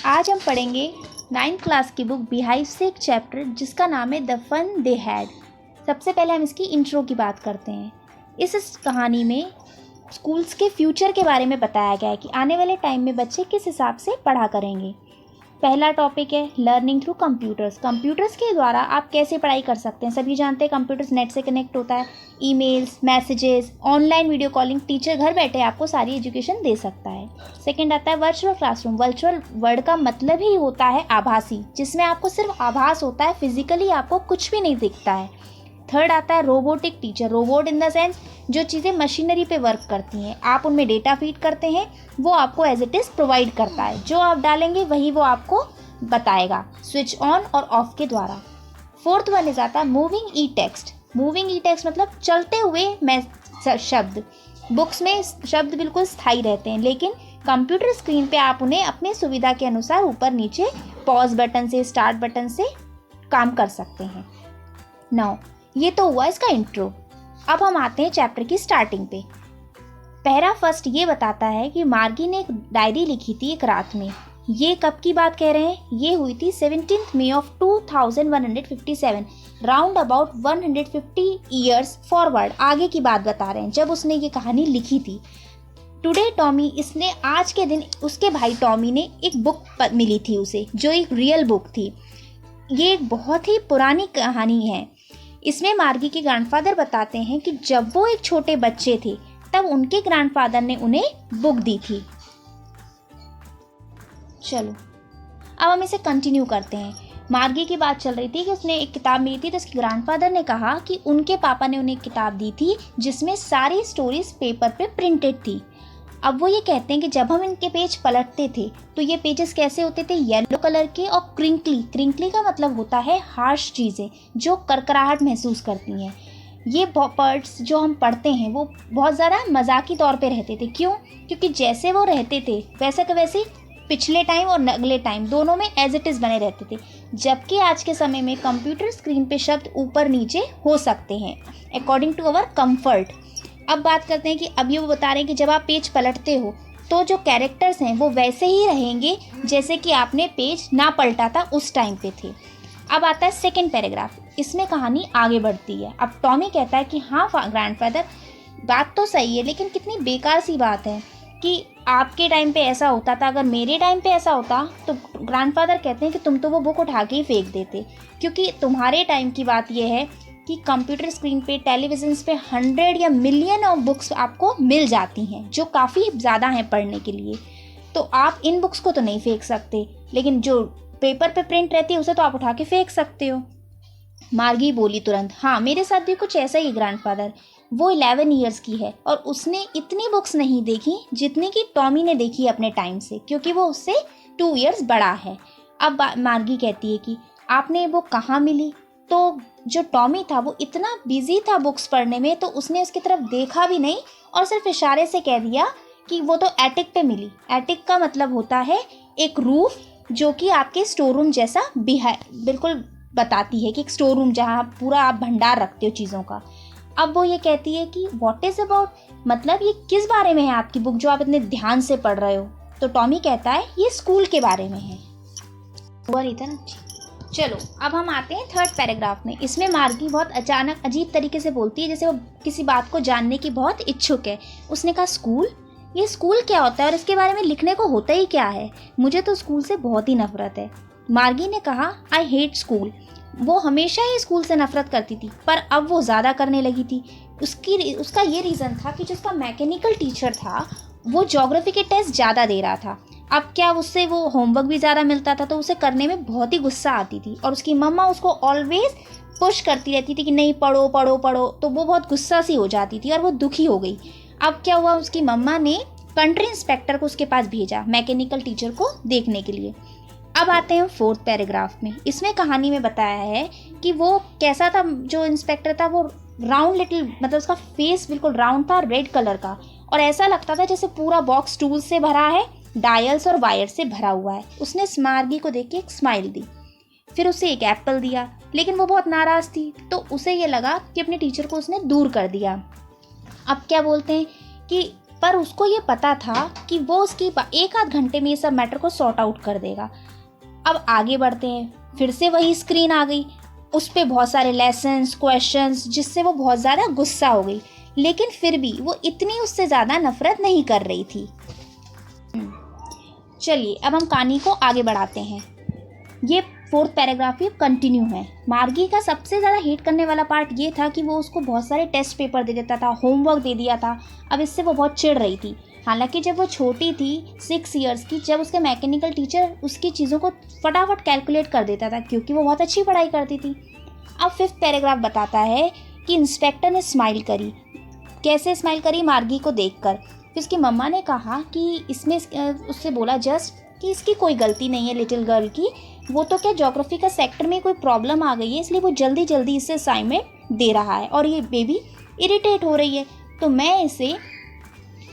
आज हम पढ़ेंगे 9th क्लास की बुक बीहाइव से एक चैप्टर जिसका नाम है द फन दे हैड। सबसे पहले हम इसकी इंट्रो की बात करते हैं। इस कहानी में स्कूल्स के फ्यूचर के बारे में बताया गया है कि आने वाले टाइम में बच्चे किस हिसाब से पढ़ा करेंगे। पहला टॉपिक है लर्निंग थ्रू कंप्यूटर्स। कंप्यूटर्स के द्वारा आप कैसे पढ़ाई कर सकते हैं। सभी जानते हैं कंप्यूटर्स नेट से कनेक्ट होता है, emails, messages, online video calling, teacher घर बैठे आपको सारी एजुकेशन दे सकता है। सेकंड आता है वर्चुअल क्लासरूम। वर्चुअल वर्ड का मतलब ही होता है आभासी, जिसमें आपको सिर्फ आभास होता है, फिजिकली आपको कुछ भी नहीं दिखता है। थर्ड आता है robotic teacher. Robot in the sense जो चीज़ें मशीनरी पे वर्क करती हैं, आप उनमें डेटा फीड करते हैं, वो आपको एज इट इज़ प्रोवाइड करता है। जो आप डालेंगे वही वो आपको बताएगा स्विच ऑन और ऑफ के द्वारा। फोर्थ वन इज आता है मूविंग ई टेक्स्ट। मूविंग ई टेक्स्ट मतलब चलते हुए शब्द। बुक्स में शब्द बिल्कुल स्थायी रहते हैं, लेकिन कंप्यूटर स्क्रीन पे आप उन्हें अपनी सुविधा के अनुसार ऊपर नीचे पॉज बटन से, स्टार्ट बटन से काम कर सकते हैं। नाउ ये तो हुआ इसका इंट्रो। अब हम आते हैं चैप्टर की स्टार्टिंग पे। पैरा फर्स्ट ये बताता है कि मार्गी ने एक डायरी लिखी थी एक रात में। ये कब की बात कह रहे हैं? ये हुई थी 17 May of 2157, round about 150 years forward. आगे की बात बता रहे हैं जब उसने ये कहानी लिखी थी। टुडे टॉमी, इसने आज के दिन उसके भाई टॉमी ने एक बुक मिली थी उसे, जो एक रियल बुक थी। ये एक बहुत ही पुरानी कहानी है। इसमें मार्गी के ग्रैंडफादर बताते हैं कि जब वो एक छोटे बच्चे थे तब उनके ग्रैंडफादर ने उन्हें बुक दी थी। चलो अब हम इसे कंटिन्यू करते हैं। मार्गी की बात चल रही थी कि उसने एक किताब मिली थी, तो उसके ग्रैंडफादर ने कहा कि उनके पापा ने उन्हें एक किताब दी थी जिसमें सारी स्टोरीज पेपर पे प्रिंटेड थी। अब वो ये कहते हैं कि जब हम इनके पेज पलटते थे तो ये पेजेस कैसे होते थे? येलो कलर के और क्रिंकली। क्रिंकली का मतलब होता है हार्श चीज़ें जो करकराहट महसूस करती हैं। ये पर्ट्स जो हम पढ़ते हैं वो बहुत ज़्यादा मजाकी तौर पे रहते थे। क्यों? क्योंकि जैसे वो रहते थे वैसे के वैसे पिछले टाइम और अगले टाइम दोनों में एज इट इज़ बने रहते थे। जबकि आज के समय में कंप्यूटर स्क्रीन पे शब्द ऊपर नीचे हो सकते हैं अकॉर्डिंग टू अवर कंफर्ट। अब बात करते हैं कि अब ये वो बता रहे हैं कि जब आप पेज पलटते हो तो जो कैरेक्टर्स हैं वो वैसे ही रहेंगे जैसे कि आपने पेज ना पलटा था उस टाइम पे थे। अब आता है सेकंड पैराग्राफ। इसमें कहानी आगे बढ़ती है। अब टॉमी कहता है कि हाँ ग्रैंडफादर, बात तो सही है, लेकिन कितनी बेकार सी बात है कि आपके टाइम पे ऐसा होता था, अगर मेरे टाइम पे ऐसा होता तो ग्रैंडफादर कहते हैं कि तुम तो वो बुक उठा के ही फेंक देते, क्योंकि तुम्हारे टाइम की बात यह है कि कंप्यूटर स्क्रीन पे, टेलीविजन पे 100 या मिलियन ऑफ बुक्स आपको मिल जाती हैं, जो काफ़ी ज़्यादा हैं पढ़ने के लिए। तो आप इन बुक्स को तो नहीं फेंक सकते, लेकिन जो पेपर पे प्रिंट रहती है उसे तो आप उठा के फेंक सकते हो। मार्गी बोली तुरंत, हाँ मेरे साथ भी कुछ ऐसा ही ग्रैंडफादर। वो 11 ईयर्स की है और उसने इतनी बुक्स नहीं देखी जितनी कि टॉमी ने देखी अपने टाइम से, क्योंकि वो उससे 2 ईयर्स बड़ा है। अब मार्गी कहती है कि आपने ये बुक कहाँ मिली? तो जो टॉमी था वो इतना बिजी था बुक्स पढ़ने में, तो उसने उसकी तरफ देखा भी नहीं और सिर्फ इशारे से कह दिया कि वो तो एटिक पे मिली। एटिक का मतलब होता है एक रूफ जो कि आपके स्टोर रूम जैसा बिल्कुल बताती है कि एक स्टोर रूम जहाँ पूरा आप भंडार रखते हो चीज़ों का। अब वो ये कहती है कि व्हाट इज़ अबाउट, मतलब ये किस बारे में है आपकी बुक जो आप इतने ध्यान से पढ़ रहे हो? तो टॉमी कहता है ये स्कूल के बारे में है। हुआ नहीं था ना? चलो अब हम आते हैं थर्ड पैराग्राफ में। इसमें मार्गी बहुत अचानक अजीब तरीके से बोलती है, जैसे वो किसी बात को जानने की बहुत इच्छुक है। उसने कहा स्कूल? ये स्कूल क्या होता है और इसके बारे में लिखने को होता ही क्या है? मुझे तो स्कूल से बहुत ही नफरत है। मार्गी ने कहा आई हेट स्कूल। वो हमेशा ही स्कूल से नफरत करती थी, पर अब वो ज़्यादा करने लगी थी। उसका ये रीज़न था कि जो उसका मैकेनिकल टीचर था वो ज्योग्राफी के टेस्ट ज़्यादा दे रहा था। अब क्या, उससे वो होमवर्क भी ज़्यादा मिलता था तो उसे करने में बहुत ही गुस्सा आती थी, और उसकी मम्मा उसको ऑलवेज पुश करती रहती थी कि नहीं पढ़ो पढ़ो पढ़ो, तो वो बहुत गुस्सा सी हो जाती थी और वो दुखी हो गई। अब क्या हुआ, उसकी मम्मा ने कंट्री इंस्पेक्टर को उसके पास भेजा मैकेनिकल टीचर को देखने के लिए। अब आते हैं फोर्थ पैराग्राफ में। इसमें कहानी में बताया है कि वो कैसा था, जो इंस्पेक्टर था वो राउंड लिटिल, मतलब उसका फेस बिल्कुल राउंड था, रेड कलर का, और ऐसा लगता था जैसे पूरा बॉक्स टूल से भरा है, डायल्स और वायर से भरा हुआ है। उसने मार्गी को देख के एक स्माइल दी, फिर उसे एक एप्पल दिया, लेकिन वो बहुत नाराज़ थी तो उसे ये लगा कि अपने टीचर को उसने दूर कर दिया। अब क्या बोलते हैं कि पर उसको ये पता था कि वो उसकी 1 आध घंटे में ये सब मैटर को सॉर्ट आउट कर देगा। अब आगे बढ़ते हैं, फिर से वही स्क्रीन आ गई, उस पर बहुत सारे लेसन्स, क्वेश्चंस, जिससे वो बहुत ज़्यादा गुस्सा हो गई, लेकिन फिर भी वो इतनी उससे ज़्यादा नफरत नहीं कर रही थी। चलिए अब हम कहानी को आगे बढ़ाते हैं। ये 4th पैराग्राफ ही कंटिन्यू है। मार्गी का सबसे ज़्यादा हेट करने वाला पार्ट ये था कि वो उसको बहुत सारे टेस्ट पेपर दे देता था, होमवर्क दे दिया था। अब इससे वो बहुत चिढ़ रही थी। हालांकि जब वो छोटी थी 6 ईयर्स की, जब उसके मैकेनिकल टीचर उसकी चीज़ों को फटाफट कैलकुलेट कर देता था क्योंकि वो बहुत अच्छी पढ़ाई करती थी। अब 5th पैराग्राफ बताता है कि इंस्पेक्टर ने स्माइल करी। कैसे स्माइल करी? मार्गी को देखकर। फिर उसकी मम्मा ने कहा कि इसमें उससे बोला जस्ट कि इसकी कोई गलती नहीं है लिटिल गर्ल की, वो तो क्या ज्योग्राफी का सेक्टर में कोई प्रॉब्लम आ गई है इसलिए वो जल्दी जल्दी इसे असाइनमेंट दे रहा है और ये बेबी इरिटेट हो रही है, तो मैं इसे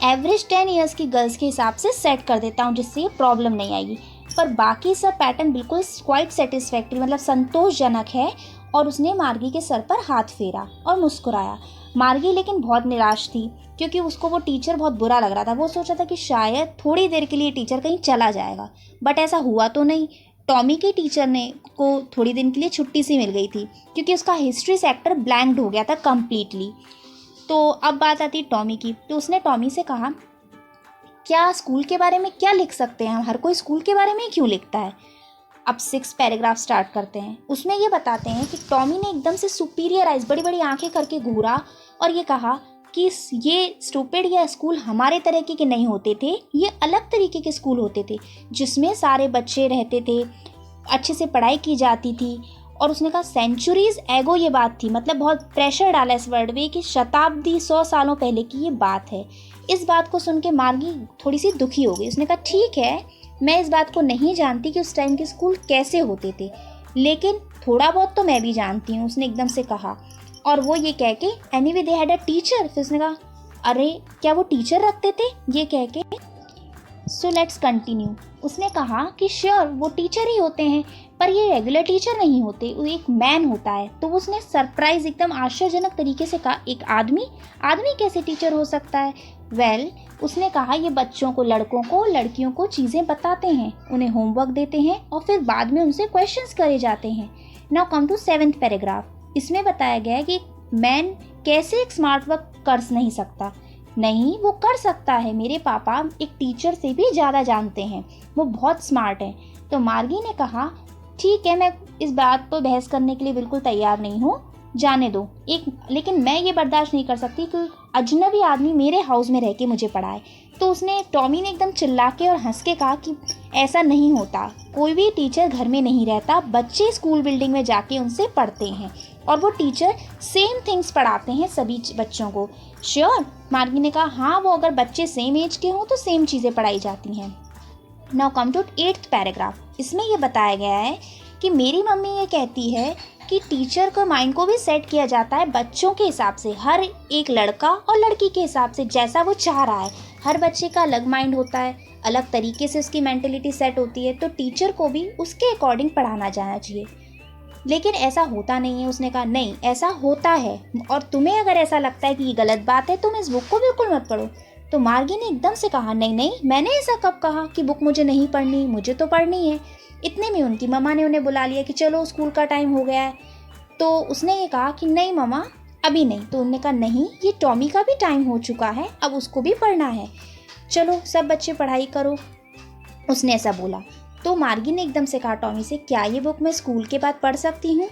एवरेज 10 ईयर्स की गर्ल्स के हिसाब से सेट कर देता हूँ जिससे ये प्रॉब्लम नहीं आएगी। पर बाकी सब पैटर्न बिल्कुल क्वाइट सेटिस्फैक्ट्री, मतलब संतोषजनक है। और उसने मार्गी के सर पर हाथ फेरा और मुस्कुराया। मार्गी लेकिन बहुत निराश थी क्योंकि उसको वो टीचर बहुत बुरा लग रहा था। वो सोचा था कि शायद थोड़ी देर के लिए टीचर कहीं चला जाएगा, बट ऐसा हुआ तो नहीं। टॉमी के टीचर ने को थोड़ी दिन के लिए छुट्टी सी मिल गई थी क्योंकि उसका हिस्ट्री सेक्टर ब्लैंक्ड हो गया था कम्प्लीटली। तो अब बात आती टॉमी की। तो उसने टॉमी से कहा, क्या स्कूल के बारे में क्या लिख सकते हैं हम? हर कोई स्कूल के बारे में ही क्यों लिखता है? अब 6 पैराग्राफ स्टार्ट करते हैं। उसमें ये बताते हैं कि टॉमी ने एकदम से सुपीरियर आइज, बड़ी बड़ी आंखें करके घूरा और ये कहा कि ये स्टूपिड या स्कूल हमारे तरीके के नहीं होते थे, ये अलग तरीके के स्कूल होते थे जिसमें सारे बच्चे रहते थे, अच्छे से पढ़ाई की जाती थी। और उसने कहा सेंचुरीज एगो ये बात थी, मतलब बहुत प्रेशर डाला इस वर्ड में कि शताब्दी 100 सालों पहले की ये बात है। इस बात को सुन के मार्गी थोड़ी सी दुखी हो गई। उसने कहा ठीक है, मैं इस बात को नहीं जानती कि उस टाइम के स्कूल कैसे होते थे, लेकिन थोड़ा बहुत तो मैं भी जानती हूँ, उसने एकदम से कहा। और वो ये कह के anyway they had a teacher, फिर उसने कहा अरे क्या वो टीचर रखते थे, ये कह के सो लेट्स कंटिन्यू। उसने कहा कि श्योर वो टीचर ही होते हैं, पर ये रेगुलर टीचर नहीं होते, वो एक मैन होता है। तो उसने सरप्राइज एकदम आश्चर्यजनक तरीके से कहा, एक आदमी कैसे टीचर हो सकता है? वेल, उसने कहा ये बच्चों को, लड़कों को, लड़कियों को चीज़ें बताते हैं, उन्हें होमवर्क देते हैं और फिर बाद में उनसे क्वेश्चंस करे जाते हैं। Now come to 7th paragraph. इसमें बताया गया है कि मैन कैसे एक स्मार्ट वर्क कर नहीं सकता। नहीं, वो कर सकता है। मेरे पापा एक टीचर से भी ज़्यादा जानते हैं, वो बहुत स्मार्ट है। तो मार्गी ने कहा ठीक है, मैं इस बात पर बहस करने के लिए बिल्कुल तैयार नहीं हूँ, जाने दो। लेकिन मैं ये बर्दाश्त नहीं कर सकती कि अजनबी आदमी मेरे हाउस में रह के मुझे पढ़ाए। तो टॉमी ने एकदम चिल्ला के और हंस के कहा कि ऐसा नहीं होता, कोई भी टीचर घर में नहीं रहता, बच्चे स्कूल बिल्डिंग में जाके उनसे पढ़ते हैं और वो टीचर सेम थिंग्स पढ़ाते हैं सभी बच्चों को। श्योर, मार्गी ने कहा हाँ, वो अगर बच्चे सेम एज के हों तो सेम चीज़ें पढ़ाई जाती हैं। Now come to 8th paragraph. इसमें ये बताया गया है कि मेरी मम्मी ये कहती है कि टीचर को माइंड को भी सेट किया जाता है बच्चों के हिसाब से, हर एक लड़का और लड़की के हिसाब से जैसा वो चाह रहा है। हर बच्चे का अलग माइंड होता है, अलग तरीके से उसकी मेंटलिटी सेट होती है, तो टीचर को भी उसके अकॉर्डिंग पढ़ाना जाना चाहिए। लेकिन ऐसा होता नहीं है। उसने कहा नहीं, ऐसा होता है, और तुम्हें अगर ऐसा लगता है कि ये गलत बात है, तुम इस बुक को बिल्कुल मत पढ़ो। तो मार्गी ने एकदम से कहा नहीं, मैंने ऐसा कब कहा कि बुक मुझे नहीं पढ़नी, मुझे तो पढ़नी है। इतने में उनकी मम्मा ने उन्हें बुला लिया कि चलो स्कूल का टाइम हो गया है। तो उसने ये कहा कि नहीं मम्मा, अभी नहीं। तो उन्होंने कहा नहीं, ये टॉमी का भी टाइम हो चुका है, अब उसको भी पढ़ना है, चलो सब बच्चे पढ़ाई करो, उसने ऐसा बोला। तो मार्गी ने एकदम से कहा टॉमी से, क्या ये बुक मैं स्कूल के बाद पढ़ सकती हूँ?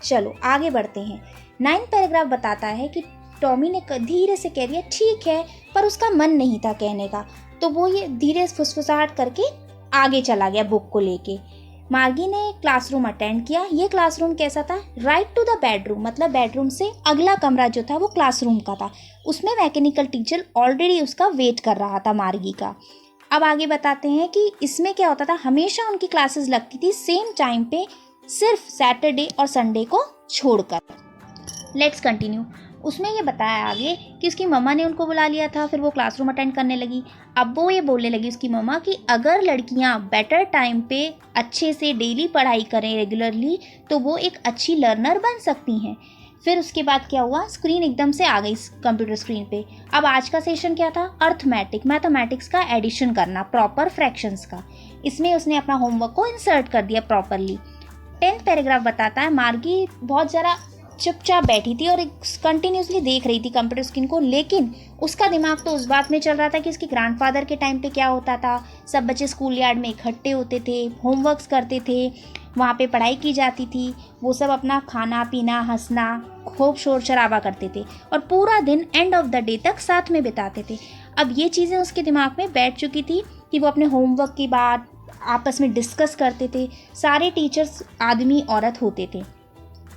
चलो आगे बढ़ते हैं। 9th पैराग्राफ बताता है कि टॉमी ने धीरे से कह दिया ठीक है, पर उसका मन नहीं था कहने का, तो वो ये धीरे फुसफुसाहट करके आगे चला गया बुक को लेके। मार्गी ने क्लासरूम अटेंड किया। ये क्लासरूम कैसा था? राइट टू द बेडरूम, मतलब बेडरूम से अगला कमरा जो था वो क्लासरूम का था। उसमें मैकेनिकल टीचर ऑलरेडी उसका वेट कर रहा था मार्गी का। अब आगे बताते हैं कि इसमें क्या होता था, हमेशा उनकी क्लासेस लगती थी सेम टाइम पे, सिर्फ सैटरडे और संडे को छोड़कर। Let's continue. उसमें ये बताया आगे कि उसकी मम्मा ने उनको बुला लिया था, फिर वो क्लासरूम अटेंड करने लगी। अब वो ये बोलने लगी उसकी मम्मा कि अगर लड़कियां बेटर टाइम पे अच्छे से डेली पढ़ाई करें रेगुलरली, तो वो एक अच्छी लर्नर बन सकती हैं। फिर उसके बाद क्या हुआ, स्क्रीन एकदम से आ गई कंप्यूटर स्क्रीन पे। अब आज का सेशन क्या था, अर्थमेटिक, मैथमेटिक्स का एडिशन करना, प्रॉपर फ्रैक्शंस का। इसमें उसने अपना होमवर्क को इंसर्ट कर दिया प्रॉपरली। 10th पैराग्राफ बताता है, मार्गी बहुत ज़रा चुपचाप बैठी थी और कंटिन्यूसली देख रही थी कंप्यूटर स्क्रीन को, लेकिन उसका दिमाग तो उस बात में चल रहा था कि उसके ग्रैंडफादर के टाइम पे क्या होता था। सब बच्चे स्कूल यार्ड में इकट्ठे होते थे, होमवर्क्स करते थे, वहाँ पे पढ़ाई की जाती थी, वो सब अपना खाना पीना हंसना खूब शोर शराबा करते थे और पूरा दिन एंड ऑफ द डे तक साथ में बिताते थे। अब ये चीज़ें उसके दिमाग में बैठ चुकी थी कि वो अपने होमवर्क की बात आपस में डिस्कस करते थे। सारे टीचर्स आदमी औरत होते थे।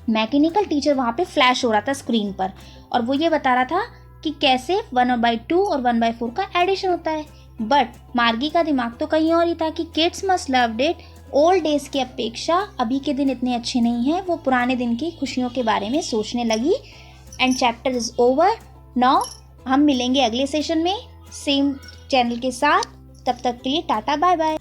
मैकेनिकल टीचर वहाँ पे फ्लैश हो रहा था स्क्रीन पर और वो ये बता रहा था कि कैसे 1/2 और 1/4 का एडिशन होता है। बट मार्गी का दिमाग तो कहीं और ही था कि kids must love it, old days की अपेक्षा अभी के दिन इतने अच्छे नहीं हैं। वो पुराने दिन की खुशियों के बारे में सोचने लगी। And chapter is over now. हम मिलेंगे अगले सेशन में सेम चैनल के साथ। तब तक के लिए टाटा बाय बाय।